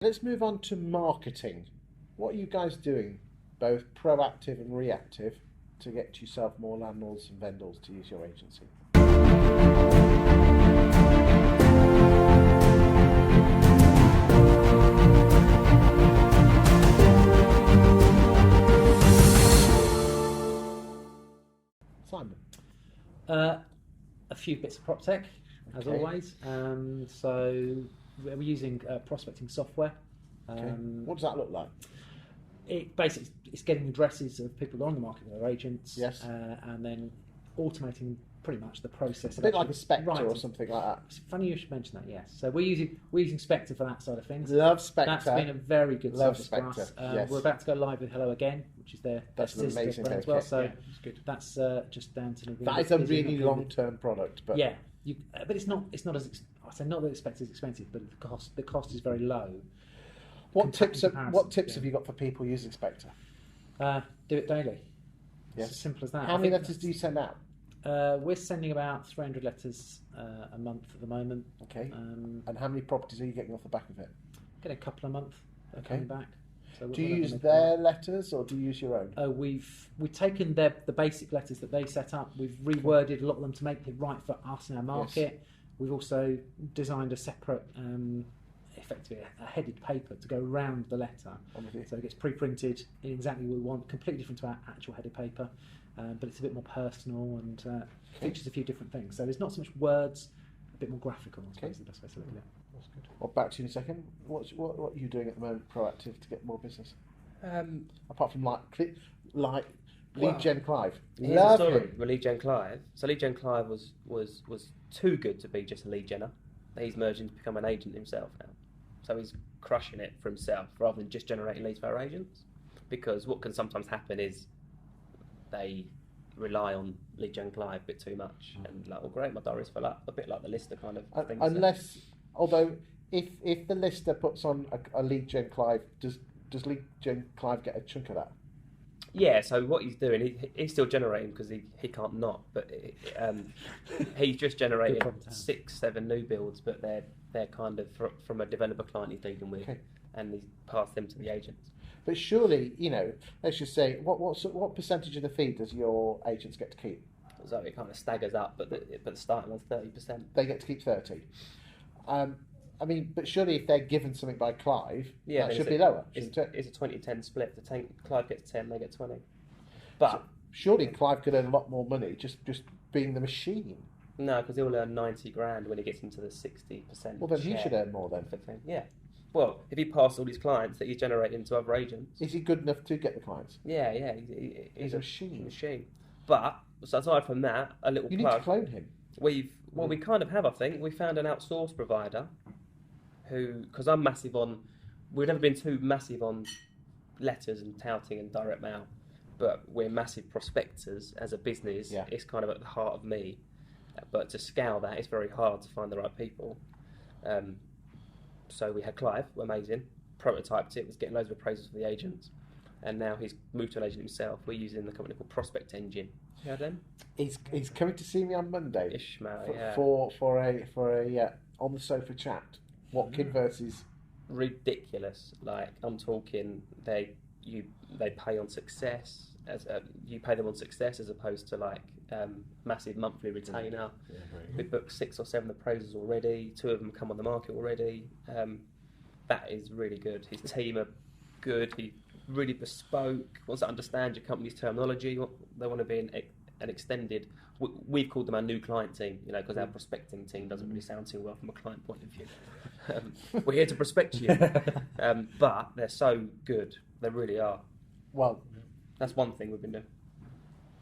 Let's move on to marketing. What are you guys doing, both proactive and reactive, to get yourself more landlords and vendors to use your agency? Simon. A few bits of prop tech, as Okay. always. So we're using prospecting software. Okay. What does that look like? It basically it's getting addresses of people on the market with their agents, Yes. and then automating pretty much the process. A bit like a Spectre or writing. something like that. It's funny you should mention that. Yes, so we're using Spectre for that side of things. Love Spectre. That's been a very good Love service for us. Spectre, yes. We're about to go live with Hello Again, which is their That's an sister amazing brand as bit of well. kit, So yeah. It's good. that's just down to That is a really long-term product, but yeah. But it's not as I say not that Spectre is expensive, but the cost is very low. what tips comparison, have you got for people using Spectre? Do it daily. Yes. It's as simple as that. How many letters do you send out? We're sending about 300 letters a month at the moment. Okay. And how many properties are you getting off the back of it? Get a couple a month Okay. coming back. So Do you we're use looking their letters or do you use your own? We've taken the basic letters that they set up. We've reworded a lot of them to make it right for us and our market. We've also designed a separate, effectively a headed paper to go around the letter. So it gets pre-printed in exactly what we want, completely different to our actual headed paper, but it's a bit more personal and features a few different things. So there's not so much words, a bit more graphical, I suppose is the best way to look at it. That's good. Well, back to you in a second. What are you doing at the moment, proactive, to get more business? Apart from Lead Gen Clive. Here's the Love story him. with Lead Gen Clive. So Lead Gen Clive was too good to be just a lead genner. He's merging to become an agent himself now. So he's crushing it for himself rather than just generating leads for our agents. Because what can sometimes happen is they rely on Lead Gen Clive a bit too much, and like, well, great, my diary's full up, a bit like the lister kind of thing. Although if the lister puts on a Lead Gen Clive, does Lead Gen Clive get a chunk of that? Yeah, so what he's doing, he's still generating because he can't not, but he's just generated 6-7 new builds, but they're kind of from a developer client he's dealing with, and he's passed them to the agents. But surely, let's just say, what percentage of the fee does your agents get to keep? So it kind of staggers up, but the starting one's 30%. They get to keep 30. But surely if they're given something by Clive, that should be lower, shouldn't it? It's a 20-10 split. Clive gets 10, they get 20. But so surely Clive could earn a lot more money just being the machine. No, because he'll earn 90 grand when he gets into the 60%. Well, then he should earn more then. Yeah. Well, if he passes all his clients that he's generating to other agents. Is he good enough to get the clients? Yeah. He's a machine. But so aside from that, a little You plug. need to clone him. We kind of have, I think. We found an outsourced provider who, because I'm massive on, we've never been too massive on letters and touting and direct mail, but we're massive prospectors as a business. Yeah. It's kind of at the heart of me. But to scale that, it's very hard to find the right people. So we had Clive, amazing, prototyped it, was getting loads of appraisals for the agents, and now he's moved to an agent himself. We're using the company called Prospect Engine. You heard them? He's coming to see me on Monday. Ishmael, for a on the sofa chat. Watkin versus ridiculous. Like I'm talking, they pay on success you pay them on success as opposed to like massive monthly retainer. We booked 6 or 7 appraisals already. 2 of them come on the market already. That is really good. His team are good. He's really bespoke. Wants to understand your company's terminology. They want to be an extended. We've called them our new client team, because our prospecting team doesn't really sound too well from a client point of view. We're here to prospect you, but they're so good. They really are. Well, that's one thing we've been doing.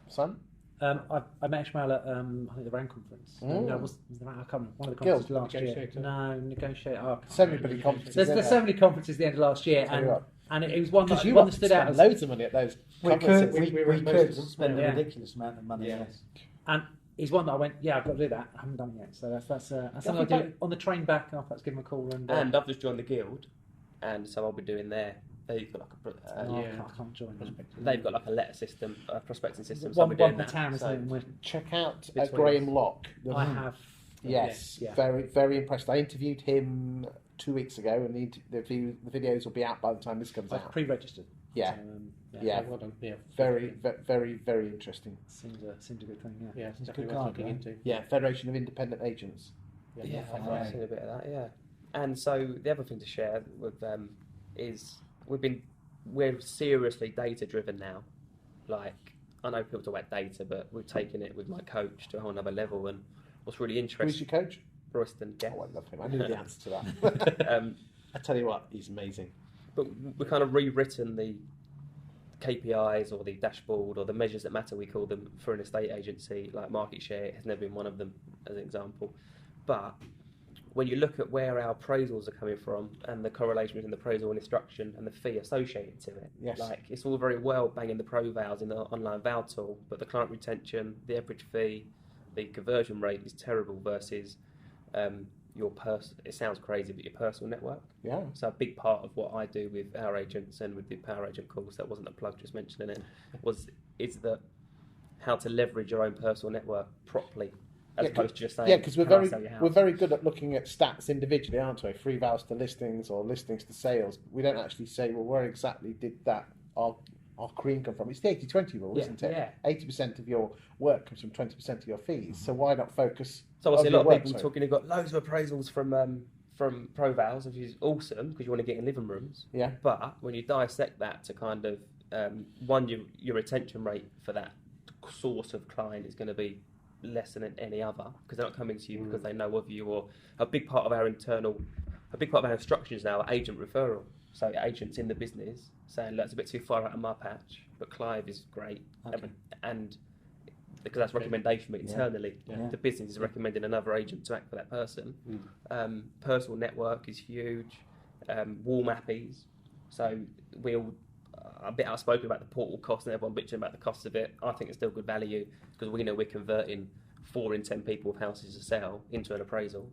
Son? I met Ishmael at I think the RAN conference. Mm. No, was I can't remember, one of the conferences last year. Negotiator. No, negotiate. Oh, So many conferences. there's so many conferences at the end of last year, and it was one that stood out. Spend loads of money at those conferences. We could spend a ridiculous amount of money. Yes. And he's one that I went, I've got to do that. I haven't done it yet, so that's something I'll do on the train back. I'll perhaps give him a call And I've just joined the guild, and so I'll be doing they've got like I can't join. They've got like a letter system, a prospecting system. One so per town, isn't it? Check out Between Graham Locke. I have. Yes, yeah. very, very impressed. I interviewed him 2 weeks ago, and the videos will be out by the time this comes I've out. pre-registered. Yeah. So, Yeah. Well done. Yeah. Very, very, very interesting. Seems a good thing. Yeah. Yeah, it's It's definitely good worth card, looking yeah. into. Yeah, Federation of Independent Agents. Yeah, definitely. I've seen a bit of that. Yeah, and so the other thing to share with them is we're seriously data driven now. Like, I know people talk about data, but we've taken it with my coach to a whole other level. And what's really Who's interesting, your coach? Royston Guest. Oh, I love him. I knew the answer to that. I tell you what, he's amazing. But we've kind of rewritten the KPIs or the dashboard or the measures that matter, we call them, for an estate agency. Like market share has never been one of them, as an example. But when you look at where our appraisals are coming from and the correlation between the appraisal and instruction and the fee associated to it, Yes. like it's all very well banging the pro vals in the online val tool, but the client retention, the average fee, the conversion rate is terrible versus it sounds crazy, but your personal network. Yeah. So a big part of what I do with our agents and with the Power Agent course, that wasn't a plug, just mentioning it, is that how to leverage your own personal network properly, as opposed to just saying, yeah, because "Can I sell your house?" we're very good at looking at stats individually, aren't we? Free vals to listings or listings to sales. We don't actually say, well, where exactly did that our cream come from? It's the 80-20 rule, isn't it? Yeah. 80% of your work comes from 20% of your fees. So why not focus? So I see a on lot your of work, people sorry. talking. They've got loads of appraisals from pro vals, which is awesome because you want to get in living rooms. Yeah. But when you dissect that to kind of your retention rate for that source of client is going to be less than any other because they're not coming to you because they know of you. Or a big part of our instructions now are agent referral. So agents in the business saying, "Look, it's a bit too far out of my patch, but Clive is great," and because that's recommendation, but internally the business is recommending another agent to act for that person. Personal network is huge. Warm appies. So we all a bit outspoken about the portal cost and everyone bitching about the cost of it. I think it's still good value because we know we're converting 4 in 10 people with houses to sell into an appraisal,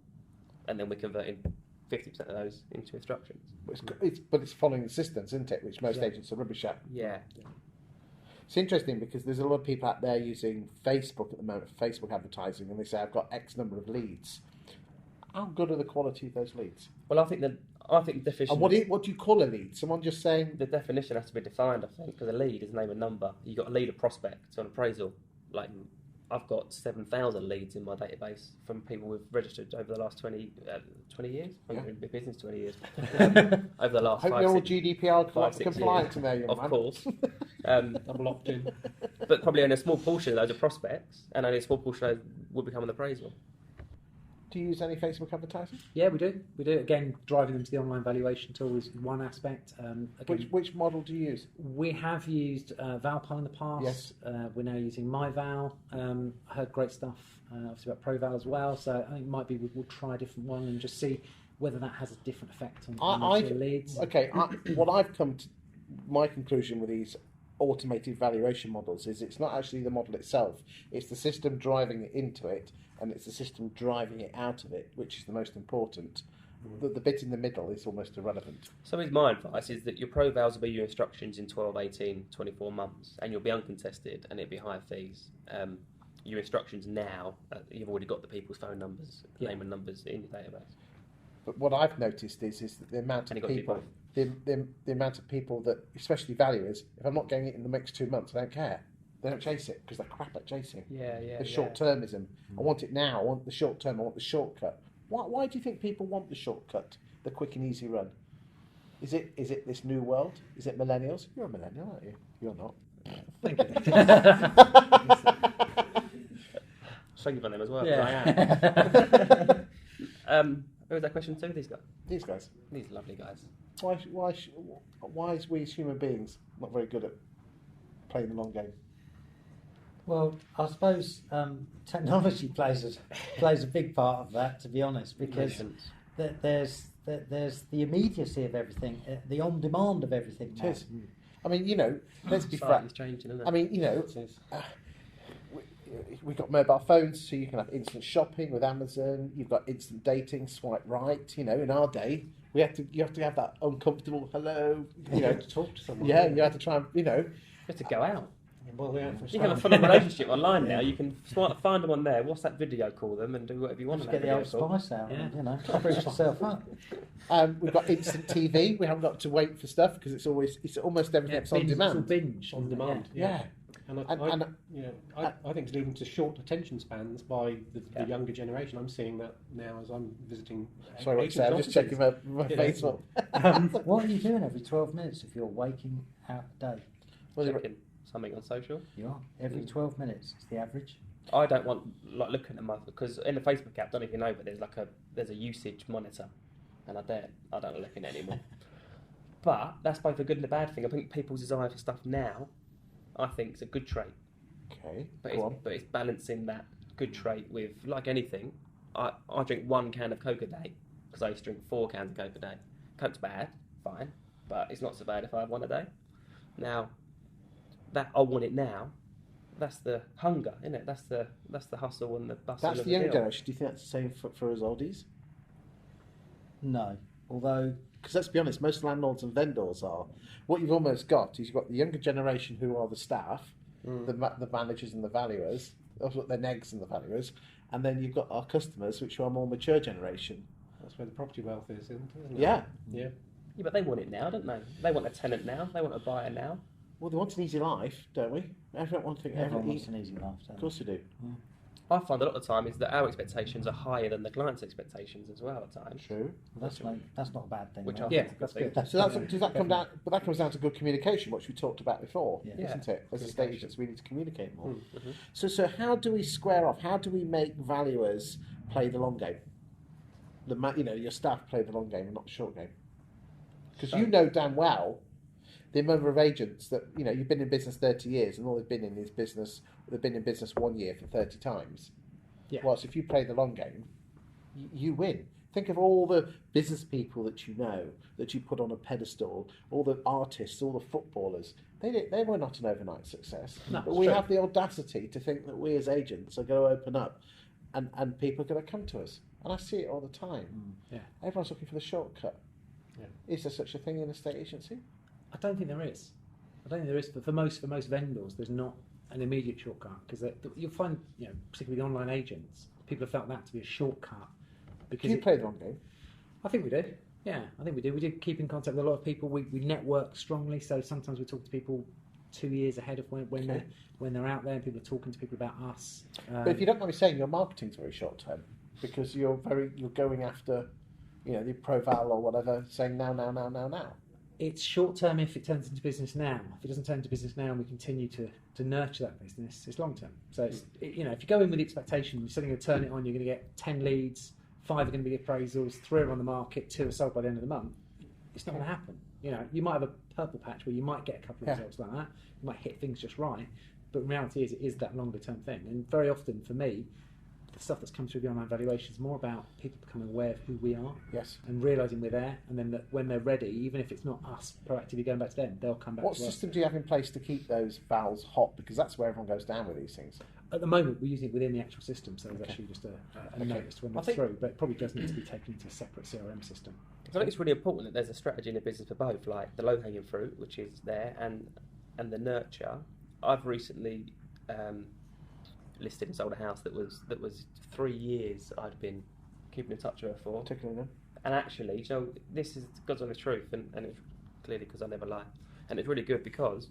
and then we're converting 50% of those into instructions. But it's following the systems, isn't it? Which most agents are rubbish at. Yeah. It's interesting because there's a lot of people out there using Facebook at the moment, Facebook advertising, and they say, I've got X number of leads. How good are the quality of those leads? Well, I think the definition. And what do you call a lead? Someone just saying... The definition has to be defined, I think, because a lead is name and number. You've got a lead, a prospect, so an appraisal. Like, I've got 7,000 leads in my database from people we've registered over the last 20 years. I've been in business 20 years. Over the last Hope 5, you're all 6 GDPR 6 compliant years. in there, young Of man. course. I'm locked in. But probably only a small portion of those are prospects, and only a small portion of those will become an appraisal. Do you use any Facebook advertising? Yeah, we do. We do. Again, driving them to the online valuation tool is one aspect. Again, Which model do you use? we have used Valpal in the past. Yes. We're now using MyVal. Heard great stuff, obviously about ProVal as well. So I think might be we'll try a different one and just see whether that has a different effect on the leads. Okay, what I've come to my conclusion with these automated valuation models is it's not actually the model itself, it's the system driving it into it, and it's the system driving it out of it, which is the most important. The bit in the middle is almost irrelevant. So my advice is that your pro vals will be your instructions in 12, 18, 24 months, and you'll be uncontested, and it'll be higher fees. Your instructions now, you've already got the people's phone numbers, name and numbers in your database. But what I've noticed is that the amount of people, the amount of people that, especially valuers, if I'm not getting it in the next 2 months, I don't care. They don't chase it because they're crap at chasing. The short-termism. I want it now. I want the short term. I want the shortcut. Why do you think people want the shortcut, the quick and easy run? Is it this new world? Is it millennials? You're a millennial, aren't you? You're not. Thank you. Thank you for them as well. Yeah. I am. Who was that question to? These guys. These guys. These lovely guys. Why is we as human beings not very good at playing the long game? Well, I suppose technology plays a big part of that, to be honest, because there's the immediacy of everything, the on demand of everything. It is. I mean, let's be frank. It's changing, isn't it? I mean, we've got mobile phones, so you can have instant shopping with Amazon. You've got instant dating, swipe right. In our day, you have to have that uncomfortable hello. To talk to someone. Yeah, you have to try and You have to go out. Well, yeah, you have a full-on relationship online now. You can find them on there, WhatsApp video call them, and do whatever you want. Just get the old spice out, you know, spruce yourself up. We've got instant TV. We haven't got to wait for stuff because it's almost everything's on demand. It's all binge on demand. Yeah. And I think it's leading to short attention spans by the younger generation. I'm seeing that now as I'm visiting. Sorry, what you say? I'm just checking my Facebook. What are you doing every 12 minutes if you're waking out a day? Checking something on social. You are every 12 minutes. It's the average. I don't want looking at my, because in the Facebook app, don't know if you know, but there's a usage monitor, and I don't look in it anymore. But that's both a good and a bad thing. I think people's desire for stuff now, I think, is a good trait. Okay. But it's balancing that good trait with, like anything. I drink 1 can of Coke a day because I used to drink 4 cans of Coke a day. Coke's bad, fine, but it's not so bad if I have 1 a day. Now, that I want it now. That's the hunger, isn't it? That's the hustle and the bustle. That's the young generation. Do you think that's the same for us oldies? No, although, because let's be honest, most landlords and vendors are. What you've almost got is you've got the younger generation who are the staff, the managers and the valuers. That's what they're negs and the valuers, and then you've got our customers, which are a more mature generation. That's where the property wealth is, isn't it? Yeah. Yeah. Yeah, but they want it now, don't they? They want a tenant now. They want a buyer now. Well, they want an easy life, don't we? Everyone wants an easy life. Of course they do. Yeah. I find a lot of the time is that our expectations are higher than the client's expectations as well at times. True. Well, that's not a bad thing. Which right? I think is a good thing. So does that come down? But that comes down to good communication, which we talked about before, Yeah. isn't it? As estate agents, we need to communicate more. Mm-hmm. So how do we square off? How do we make valuers play the long game? Your staff play the long game and not the short game. Because you know damn well the number of agents that you've been in business 30 years and all they've been in is business. They've been in business 1 year for 30 times. Yeah. Whilst if you play the long game, you win. Think of all the business people that you know, that you put on a pedestal, all the artists, all the footballers. They were not an overnight success. No, but we have the audacity to think that we as agents are going to open up and people are going to come to us. And I see it all the time. Yeah. Everyone's looking for the shortcut. Yeah. Is there such a thing in a estate agency? I don't think there is. But for most vendors, there's not an immediate shortcut because you'll find, particularly the online agents, people have felt that to be a shortcut. Because Do you play the long game? I think we do. Yeah, I think we do. We did keep in contact with a lot of people. We network strongly, so sometimes we talk to people 2 years ahead of when they're out there. And people are talking to people about us. But if you don't mind me saying, your marketing's very short term because you're going after, the profile or whatever, saying now. It's short term if it turns into business now. If it doesn't turn into business now and we continue to nurture that business, it's long term. So it's, if you go in with the expectation you're suddenly going to turn it on, you're going to get 10 leads, 5 are going to be appraisals, 3 are on the market, 2 are sold by the end of the month. It's not going to happen. You might have a purple patch where you might get a couple of results like that. You might hit things just right, but the reality is it is that longer term thing. And very often for me, the stuff that's come through the online valuation is more about people becoming aware of who we are, and realising we're there, and then that when they're ready, even if it's not us proactively going back to them, they'll come back. What to us. system do you have in place to keep those vowels hot? Because that's where everyone goes down with these things. At the moment, we're using it within the actual system, so there's actually just a notice when it's through, but it probably does need to be taken into a separate CRM system. I think it's really important that there's a strategy in the business for both, like the low-hanging fruit, which is there, and the nurture. I've recently listed and sold a house that was 3 years I'd been keeping in touch with her for. Particularly then. And actually, this is God's honest truth, and it's clearly because I never lie. And it's really good because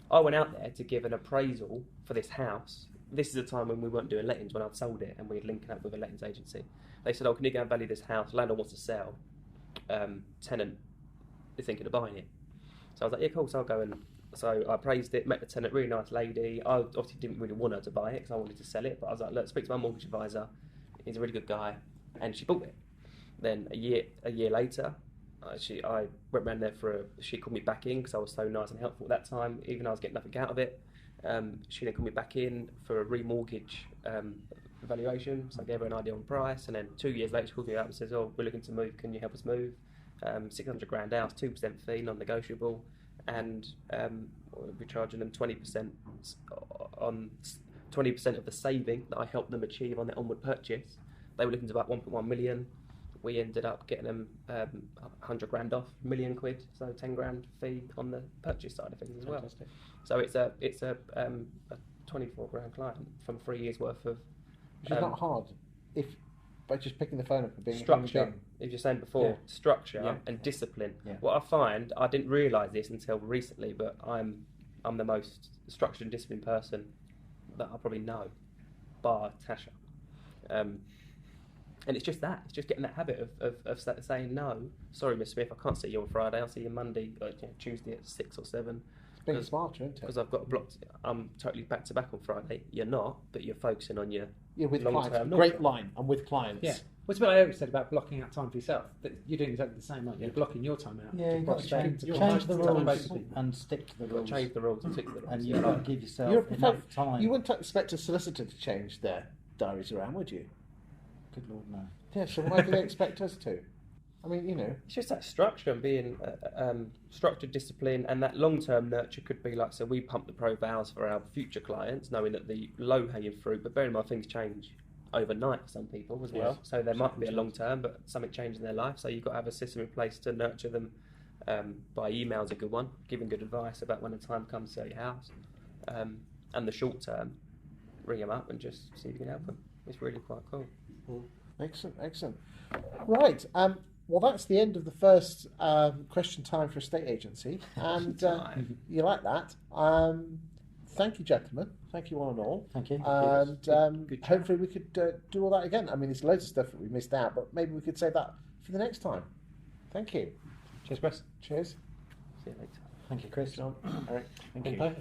I went out there to give an appraisal for this house. This is a time when we weren't doing lettings, when I'd sold it and we were linking up with a lettings agency. They said, can you go and value this house? Landlord wants to sell. Tenant is thinking of buying it. So I was like, yeah, cool, so I'll go and... So I appraised it, met the tenant, really nice lady. I obviously didn't really want her to buy it because I wanted to sell it, but I was like, look, speak to my mortgage advisor. He's a really good guy, and she bought it. Then a year later, I went round there she called me back in because I was so nice and helpful at that time, even though I was getting nothing out of it. She then called me back in for a remortgage evaluation, so I gave her an idea on price, and then 2 years later she called me up and says, we're looking to move, can you help us move? 600 grand house, 2% fee, non-negotiable. And we're charging them 20% on 20% of the saving that I helped them achieve on their onward purchase. They were looking to about 1.1 million. we ended up getting them 100 grand off, £1,000,000, so 10 grand fee on the purchase side of things as well. So it's a 24 grand client from 3 years worth of. Which is not hard if by just picking the phone up and being structure. As you're saying before, structure and discipline. Yeah. What I find, I didn't realise this until recently, but I'm the most structured and disciplined person that I probably know, bar Tasha. And it's just that. It's just getting that habit of saying no. Sorry, Miss Smith, I can't see you on Friday. I'll see you Monday, or Tuesday at 6 or 7. It's being smarter, isn't it? Because I've got blocked. I'm totally back to back on Friday. You're not, but you're focusing on your with long clients. term. Great line. I'm with clients. Yeah. What's what Eric said about blocking out time for yourself? That you're doing exactly the same, aren't you? You're blocking your time out. Yeah, you've got to change the rules and stick to the rules. Change the rules and stick to the rules. And you've got to give yourself enough time. You wouldn't expect a solicitor to change their diaries around, would you? Good Lord, no. Yeah, so why do they expect us to? I mean, It's just that structure and being structured, discipline, and that long-term nurture could be like, so we pump the pro vows for our future clients, knowing that the low-hanging fruit, but bear in mind things change overnight for some people as well. So there might be a long-term, but something changed in their life. So you've got to have a system in place to nurture them. By email's a good one, giving good advice about when the time comes to sell your house. And the short-term, ring them up and just see if you can help them. It's really quite cool. Excellent. Right. Well, that's the end of the first question time for estate agency, and you like that. Thank you, gentlemen. Thank you, one and all. Thank you. And good hopefully we could do all that again. I mean, there's loads of stuff that we missed out, but maybe we could save that for the next time. Thank you. Cheers, Chris. Cheers. See you later. Thank you, Chris. Jon, Eric. Thank you.